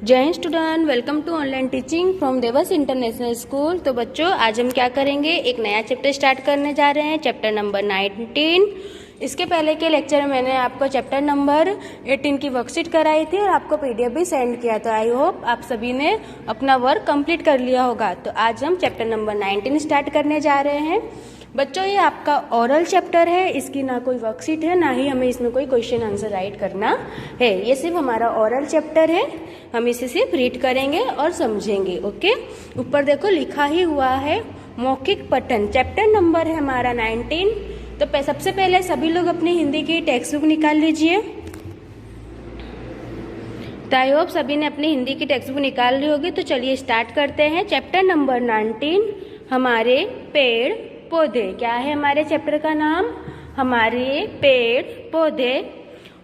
जय हिंद student, welcome to online teaching from Dewas international school. तो बच्चों, आज हम क्या करेंगे, एक नया चैप्टर स्टार्ट करने जा रहे हैं, चैप्टर नंबर 19। इसके पहले के लेक्चर में मैंने आपको चैप्टर नंबर 18 की वर्कशीट कराई थी और आपको पीडीएफ भी सेंड किया। तो आई होप आप सभी ने अपना वर्क कंप्लीट कर लिया होगा। तो आज हम चैप्टर नंबर 19 स्टार्ट करने जा रहे हैं। बच्चों, ये आपका ओरल चैप्टर है, इसकी ना कोई वर्कशीट है, ना ही हमें इसमें कोई क्वेश्चन आंसर राइट करना है। ये सिर्फ हमारा ओरल चैप्टर है, हम इसे सिर्फ रीड करेंगे और समझेंगे। ओके, ऊपर देखो लिखा ही हुआ है मौखिक पठन। चैप्टर नंबर है हमारा 19। तो सबसे पहले सभी लोग अपनी हिंदी की टेक्स्ट बुक निकाल लीजिए। तो आई होप सभी ने अपनी हिंदी की टेक्स्ट बुक निकाल ली होगी। तो चलिए स्टार्ट करते हैं। चैप्टर नंबर 19 हमारे पेड़ पौधे। क्या है हमारे चैप्टर का नाम? हमारे पेड़ पौधे।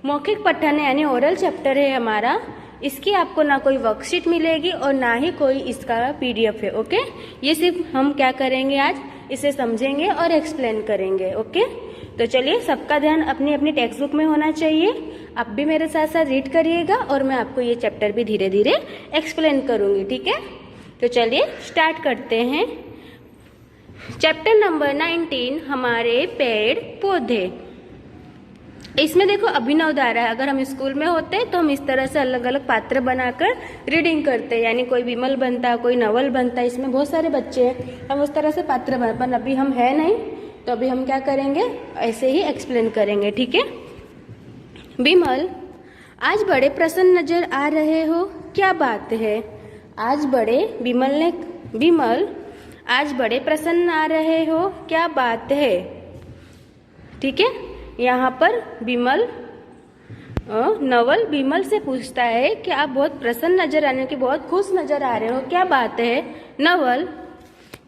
मौखिक पठन यानी ओरल चैप्टर है हमारा। इसकी आपको ना कोई वर्कशीट मिलेगी और ना ही कोई इसका पीडीएफ है। ओके, ये सिर्फ हम क्या करेंगे, आज इसे समझेंगे और एक्सप्लेन करेंगे। ओके, तो चलिए सबका ध्यान अपनी अपनी टेक्स्ट बुक में होना चाहिए। आप भी मेरे साथ साथ रीड करिएगा और मैं आपको ये चैप्टर भी धीरे धीरे एक्सप्लेन करूंगी। ठीक है, तो चलिए स्टार्ट करते हैं। चैप्टर नंबर 19 हमारे पेड़ पौधे। इसमें देखो अभिनव धारा है। अगर हम स्कूल में होते तो हम इस तरह से अलग अलग पात्र बनाकर रीडिंग करते, यानी कोई विमल बनता, कोई नवल बनता। इसमें बहुत सारे बच्चे हैं, हम उस तरह से पात्र बना, पर अभी हम है नहीं, तो अभी हम क्या करेंगे, ऐसे ही एक्सप्लेन करेंगे। ठीक है। विमल, आज बड़े प्रसन्न नजर आ रहे हो, क्या बात है? आज बड़े विमल आज बड़े प्रसन्न आ रहे हो, क्या बात है? ठीक है, यहाँ पर विमल नवल विमल से पूछता है कि आप बहुत प्रसन्न नजर आने की, बहुत खुश नजर आ रहे हो, क्या बात है? नवल,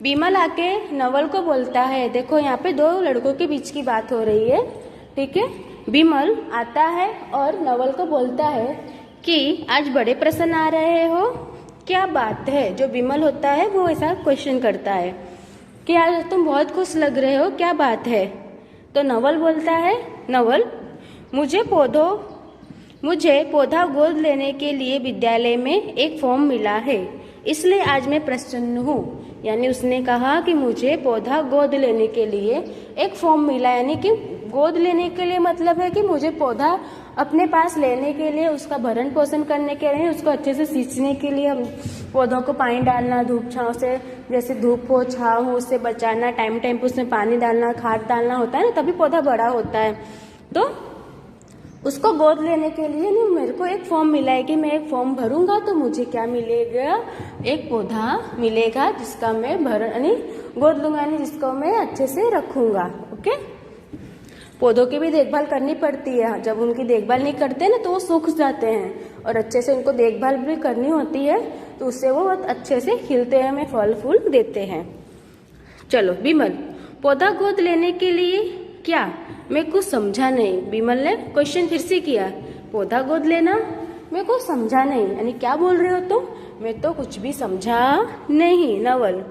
विमल आके नवल को बोलता है, देखो यहाँ पे दो लड़कों के बीच की बात हो रही है। ठीक है, विमल आता है और नवल को बोलता है कि आज बड़े प्रसन्न आ रहे हो, क्या बात है? जो विमल होता है वो ऐसा क्वेश्चन करता है कि आज तुम बहुत खुश लग रहे हो, क्या बात है? तो नवल बोलता है, नवल, मुझे पौधा गोद लेने के लिए विद्यालय में एक फॉर्म मिला है, इसलिए आज मैं प्रसन्न हूँ। यानी उसने कहा कि मुझे पौधा गोद लेने के लिए एक फॉर्म मिला, यानी कि गोद लेने के लिए मतलब है कि मुझे पौधा अपने पास लेने के लिए, उसका भरण पोषण करने के लिए, उसको अच्छे से सींचने के लिए, हम पौधों को पानी डालना, धूप छांव से, जैसे धूप हो छांव हो उससे बचाना, टाइम टाइम पे उसमें पानी डालना, खाद डालना होता है ना, तभी पौधा बड़ा होता है। तो उसको गोद लेने के लिए नहीं, मेरे को एक फॉर्म मिला है कि मैं एक फॉर्म भरूंगा तो मुझे क्या मिलेगा, एक पौधा मिलेगा जिसका मैं गोद लूंगा, यानी जिसको मैं अच्छे से रखूंगा। ओके, पौधों की भी देखभाल करनी पड़ती है। जब उनकी देखभाल नहीं करते ना तो वो सूख जाते हैं, और अच्छे से उनको देखभाल भी करनी होती है, तो उससे वो बहुत अच्छे से खिलते हैं, हमें फल फूल देते हैं। चलो विमल, पौधा गोद लेने के लिए क्या? मैं कुछ समझा नहीं। विमल ने क्वेश्चन फिर से किया, पौधा गोद लेना, मैं कुछ समझा नहीं, यानी क्या बोल रहे हो तुम? मैं तो कुछ भी समझा नहीं। नवल,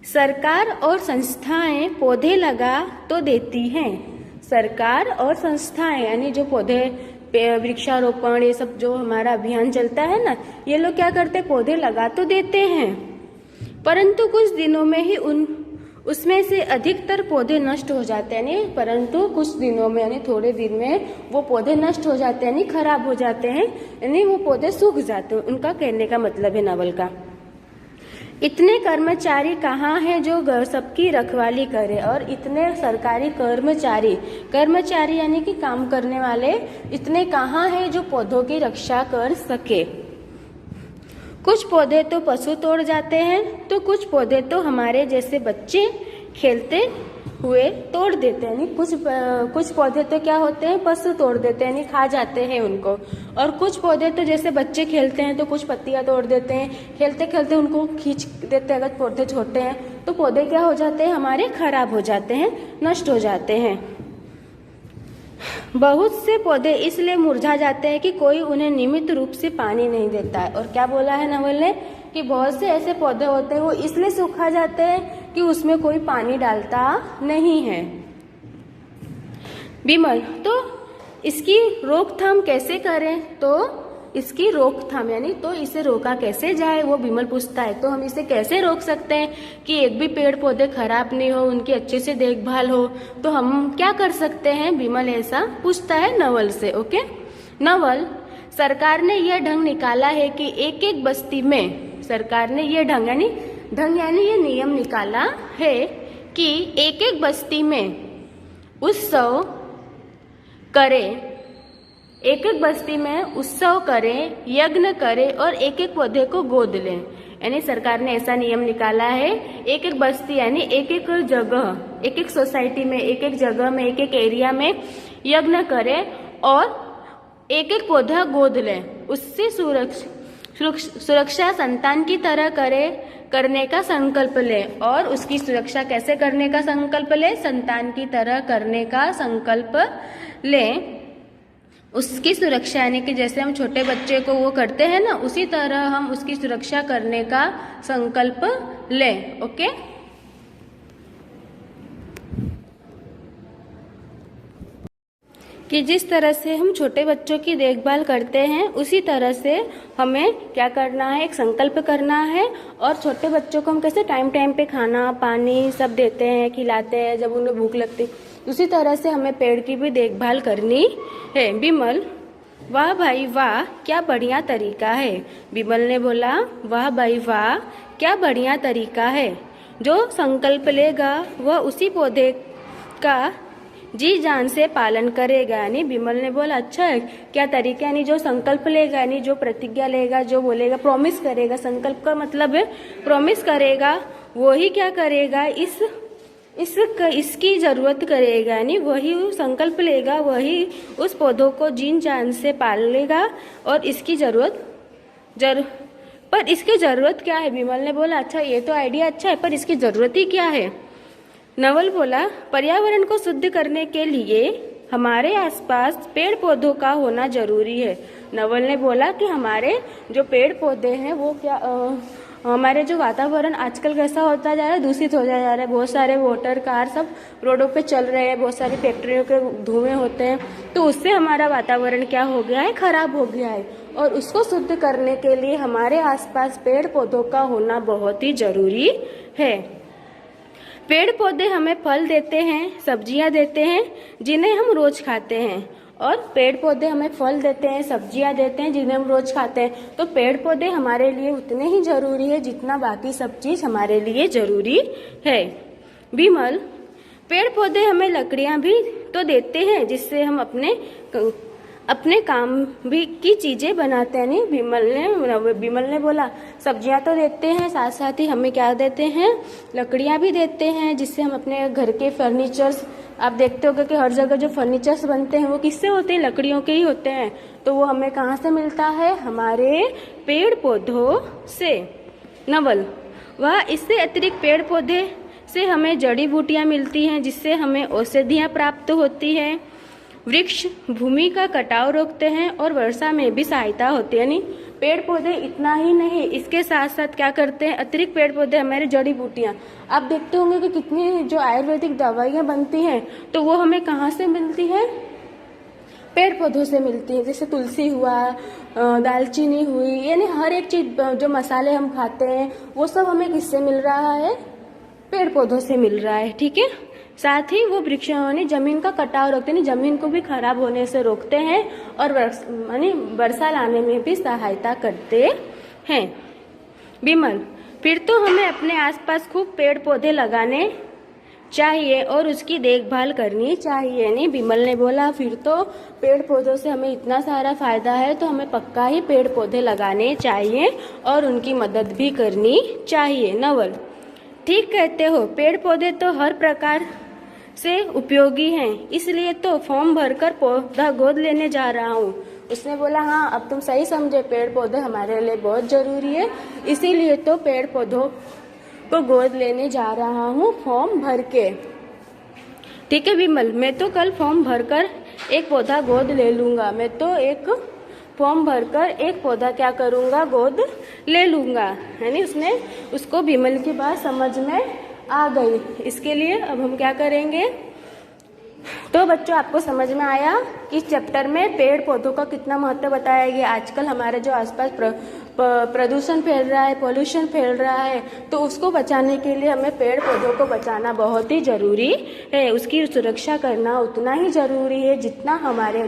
सरकार और संस्थाएं पौधे लगा तो देती हैं। सरकार और संस्थाएं यानी जो पौधे, वृक्षारोपण, ये सब जो हमारा अभियान चलता है ना, ये लोग क्या करते, पौधे लगा तो देते हैं, परंतु कुछ दिनों में ही उसमें से अधिकतर पौधे नष्ट हो जाते हैं। परंतु कुछ दिनों में यानी थोड़े दिन में वो पौधे नष्ट हो जाते हैं, यानी खराब हो जाते हैं, यानी वो पौधे सूख जाते हैं। उनका कहने का मतलब है नवल का, इतने कर्मचारी कहाँ हैं जो सबकी रखवाली करे, और इतने सरकारी कर्मचारी यानी कि काम करने वाले इतने कहाँ हैं जो पौधों की रक्षा कर सके। कुछ पौधे तो पशु तोड़ जाते हैं, तो कुछ पौधे तो हमारे जैसे बच्चे खेलते हुए तोड़ देते हैं। कुछ पौधे तो क्या होते हैं, पशु तोड़ देते हैं, यानी खा जाते हैं उनको, और कुछ पौधे तो जैसे बच्चे खेलते हैं तो कुछ पत्तियां तोड़ देते हैं, खेलते खेलते उनको खींच देते हैं। अगर पौधे छोटे हैं तो पौधे क्या हो जाते हैं, हमारे खराब हो जाते हैं, नष्ट हो जाते हैं। बहुत से पौधे इसलिए मुरझा जाते हैं कि कोई उन्हें नियमित रूप से पानी नहीं देता है। और क्या बोला है नवल ने कि बहुत से ऐसे पौधे होते हैं वो इसलिए सूखा जाते हैं कि उसमें कोई पानी डालता नहीं है। विमल, तो इसकी रोकथाम कैसे करें? तो इसकी रोकथाम यानी तो इसे रोका कैसे जाए वो विमल पूछता है। तो हम इसे कैसे रोक सकते हैं कि एक भी पेड़ पौधे खराब नहीं हो, उनकी अच्छे से देखभाल हो, तो हम क्या कर सकते हैं, विमल ऐसा पूछता है नवल से। ओके, नवल, सरकार ने यह ढंग निकाला है कि एक एक बस्ती में, सरकार ने यह ढंग यानी ये नियम निकाला है कि एक एक बस्ती में उत्सव करें, एक एक बस्ती में उत्सव करें, यज्ञ करें और एक एक पौधे को गोद लें। यानी सरकार ने ऐसा नियम निकाला है, एक एक बस्ती यानी एक एक जगह, एक एक सोसाइटी में, एक एक जगह में, एक एक एरिया में यज्ञ करें और एक एक पौधा गोद लें, उससे सुरक्षा संतान की तरह करने का संकल्प लें। और उसकी सुरक्षा कैसे करने का संकल्प लें, संतान की तरह करने का संकल्प लें। उसकी सुरक्षा यानी कि जैसे हम छोटे बच्चे को वो करते हैं ना, उसी तरह हम उसकी सुरक्षा करने का संकल्प लें। ओके, कि जिस तरह से हम छोटे बच्चों की देखभाल करते हैं उसी तरह से हमें क्या करना है, एक संकल्प करना है। और छोटे बच्चों को हम कैसे टाइम टाइम पे खाना पानी सब देते हैं, खिलाते हैं जब उन्हें भूख लगती, उसी तरह से हमें पेड़ की भी देखभाल करनी है। विमल, वाह भाई वाह, क्या बढ़िया तरीका है। विमल ने बोला, वाह भाई वाह, क्या बढ़िया तरीका है। जो संकल्प लेगा वह उसी पौधे का जी जान से पालन करेगा। यानी विमल ने बोला, अच्छा है क्या तरीका, यानी जो संकल्प लेगा, यानी जो प्रतिज्ञा लेगा, जो बोलेगा, प्रॉमिस करेगा, संकल्प का मतलब है प्रॉमिस करेगा, वो ही क्या करेगा, इसकी जरूरत करेगा। यानी वही संकल्प लेगा, वही उस पौधों को जीन जान से पालेगा और इसकी पर इसकी जरूरत क्या है। विमल ने बोला, अच्छा ये तो आइडिया अच्छा है, पर इसकी जरूरत ही क्या है। नवल बोला, पर्यावरण को शुद्ध करने के लिए हमारे आसपास पेड़ पौधों का होना जरूरी है। नवल ने बोला कि हमारे जो पेड़ पौधे हैं वो क्या हमारे जो वातावरण आजकल कैसा होता जा रहा है, दूषित होता जा रहा है। बहुत सारे मोटर कार सब रोडों पे चल रहे हैं, बहुत सारी फैक्ट्रियों के धुएं होते हैं, तो उससे हमारा वातावरण क्या हो गया है, खराब हो गया है। और उसको शुद्ध करने के लिए हमारे आसपास पेड़ पौधों का होना बहुत ही जरूरी है। पेड़ पौधे हमें फल देते हैं, सब्जियां देते हैं जिन्हें हम रोज खाते हैं, और पेड़ पौधे हमें फल देते हैं, सब्जियां देते हैं जिन्हें हम रोज खाते हैं। तो पेड़ पौधे हमारे लिए उतने ही जरूरी है जितना बाकी सब चीज हमारे लिए जरूरी है। विमल, पेड़ पौधे हमें लकड़ियां भी तो देते हैं जिससे हम अपने काम भी की चीजें बनाते हैं। नहीं, विमल ने बोला, सब्जियां तो देते हैं, साथ साथ ही हमें क्या देते हैं, लकड़ियां भी देते हैं जिससे हम अपने घर के फर्नीचर्स, आप देखते होगे कि हर जगह जो फर्नीचर्स बनते हैं वो किससे होते हैं, लकड़ियों के ही होते हैं। तो वो हमें कहाँ से मिलता है, हमारे पेड़ पौधों से। नवल, वह इससे अतिरिक्त पेड़ पौधे से हमें जड़ी बूटियां मिलती हैं जिससे हमें औषधियां प्राप्त होती है। वृक्ष भूमि का कटाव रोकते हैं और वर्षा में भी सहायता होती है। यानी पेड़ पौधे इतना ही नहीं, इसके साथ साथ क्या करते हैं, अतिरिक्त पेड़ पौधे हमारे जड़ी बूटियां, आप देखते होंगे कि कितनी जो आयुर्वेदिक दवाइयां बनती हैं तो वो हमें कहाँ से मिलती है, पेड़ पौधों से मिलती है। जैसे तुलसी हुआ, दालचीनी हुई, यानी हर एक चीज जो मसाले हम खाते हैं वो सब हमें किससे मिल रहा है, पेड़ पौधों से मिल रहा है। ठीक है, साथ ही वो वृक्ष यानी जमीन का कटाव रोकते हैं, जमीन को भी खराब होने से रोकते हैं और वर्षा लाने में भी सहायता करते हैं। विमल, फिर तो हमें अपने आसपास खूब पेड़ पौधे लगाने चाहिए और उसकी देखभाल करनी चाहिए। नहीं, विमल ने बोला, फिर तो पेड़ पौधों से हमें इतना सारा फायदा है तो हमें पक्का ही पेड़ पौधे लगाने चाहिए और उनकी मदद भी करनी चाहिए। नवल, ठीक कहते हो, पेड़ पौधे तो हर प्रकार से उपयोगी हैं, इसलिए तो फॉर्म भरकर पौधा गोद लेने जा रहा हूँ। उसने बोला, हाँ अब तुम सही समझे, पेड़ पौधे हमारे लिए बहुत जरूरी है, इसीलिए तो पेड़ पौधों को गोद लेने जा रहा हूँ फॉर्म भर के। ठीक है विमल, मैं तो कल फॉर्म भरकर एक पौधा गोद ले लूंगा, मैं तो एक फॉर्म भरकर एक पौधा क्या करूंगा, गोद ले लूंगा। यानी उसको विमल की बात समझ में आ गई। इसके लिए अब हम क्या करेंगे, तो बच्चों आपको समझ में आया कि इस चैप्टर में पेड़ पौधों का कितना महत्व बताया गया। आजकल हमारे जो आसपास प्रदूषण फैल रहा है, पॉल्यूशन फैल रहा है, तो उसको बचाने के लिए हमें पेड़ पौधों को बचाना बहुत ही जरूरी है। उसकी सुरक्षा करना उतना ही जरूरी है जितना हमारे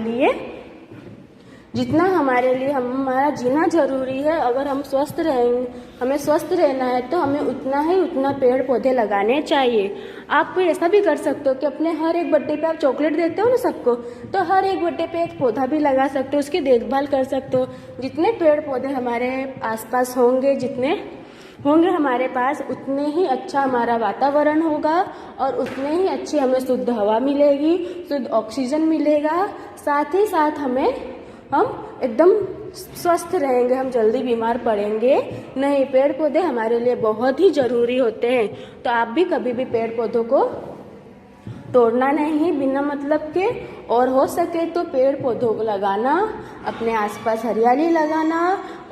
लिए हमारा जीना जरूरी है। अगर हम स्वस्थ रहेंगे, हमें स्वस्थ रहना है तो हमें उतना पेड़ पौधे लगाने चाहिए। आप ऐसा भी कर सकते हो कि अपने हर एक बर्थडे पे आप चॉकलेट देते हो ना सबको, तो हर एक बर्थडे पे एक पौधा भी लगा सकते हो, उसकी देखभाल कर सकते हो। जितने पेड़ पौधे हमारे आसपास होंगे, जितने होंगे हमारे पास, उतने ही अच्छा हमारा वातावरण होगा और उतने ही अच्छी हमें शुद्ध हवा मिलेगी, शुद्ध ऑक्सीजन मिलेगा। साथ ही साथ हम एकदम स्वस्थ रहेंगे, हम जल्दी बीमार पड़ेंगे नहीं। पेड़ पौधे हमारे लिए बहुत ही जरूरी होते हैं। तो आप भी कभी भी पेड़ पौधों को तोड़ना नहीं बिना मतलब के, और हो सके तो पेड़ पौधों को लगाना, अपने आसपास हरियाली लगाना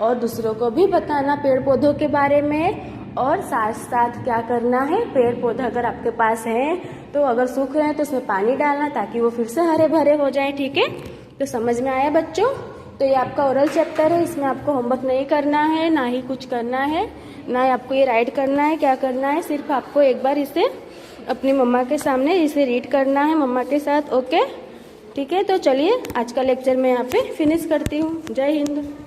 और दूसरों को भी बताना पेड़ पौधों के बारे में। और साथ साथ क्या करना है, पेड़ पौधे अगर आपके पास हैं तो अगर सूख रहे हैं तो उसमें पानी डालना ताकि वो फिर से हरे भरे हो जाए। ठीक है, तो समझ में आया बच्चों? तो ये आपका ओरल चैप्टर है, इसमें आपको होमवर्क नहीं करना है, ना ही कुछ करना है, ना ही आपको ये राइट करना है। क्या करना है, सिर्फ आपको एक बार इसे अपनी मम्मा के सामने इसे रीड करना है मम्मा के साथ। ओके, ठीक है। तो चलिए आज का लेक्चर मैं यहाँ पे फिनिश करती हूँ। जय हिंद।